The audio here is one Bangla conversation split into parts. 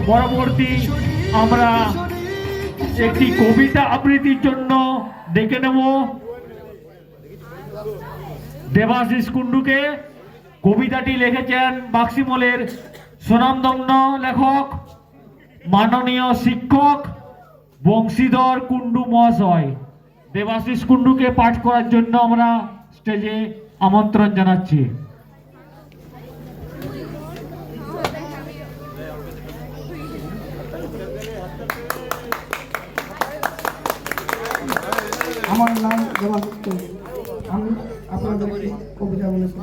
পরবর্তী আমরা একটি কবিতা আবৃত্তির জন্য ডেকে নেব দেবাশিস কুণ্ডুকে। কবিতাটি লিখেছেন বাক্সিমলের স্বনামধন্য লেখক মাননীয় শিক্ষক বংশীধর কুণ্ডু মহাশয়। দেবাশিস কুণ্ডুকে পাঠ করার জন্য আমরা স্টেজে আমন্ত্রণ জানাচ্ছি। আমার নাম দেবাশিস কুণ্ডু। আমি আপনাদের কবিতা বলেছি।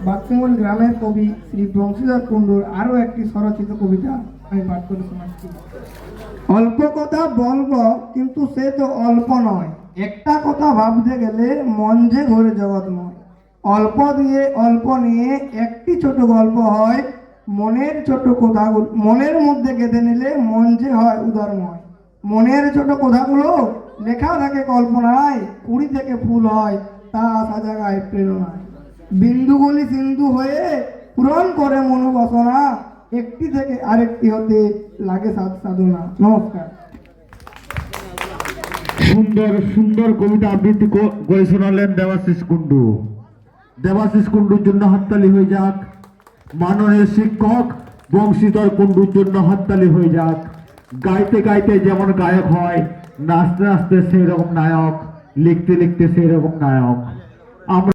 বাক্সিমল গ্রামের কবি শ্রী বংশীধর কুণ্ডুর আরো একটি স্বরচিত কবিতা আমি পাঠ করে শোনাচ্ছি। অল্প কথা বলবো কিন্তু সে তো অল্প নয়, একটা কথা ভাবতে গেলে মন যে ঘুরে জগৎময়। অল্প দিয়ে অল্প নিয়ে একটি ছোট গল্প হয়, মনের ছোট কথাগুলো মনের মধ্যে গেঁথে নিলে মন যে হয় উদারময়। মনের ছোট কথাগুলো লেখা থাকে কল্পনায়, কুড়ি থেকে ফুল হয় তা আসা জায়গায় প্রেরণায়। বিন্দুগুলি সিন্ধু হয়ে পূরণ করে মনোবাসনা, একটি থেকে আরেকটি হতে লাগে সাধনা। নমস্কার। সুন্দর সুন্দর কবিতা আবৃত্তি করে শোনালেন দেবাশিস কুণ্ডু। দেবাশিস কুণ্ডুর জন্য হাততালি হয়ে যাক। মাননীয় শিক্ষক বংশীধর কুণ্ডুর জন্য হাততালি হয়ে যাক। গাইতে গাইতে যেমন গায়ক হয়, নাচতে নাচতে সেই রকম নায়ক, লিখতে লিখতে সেই রকম নায়ক। আমরা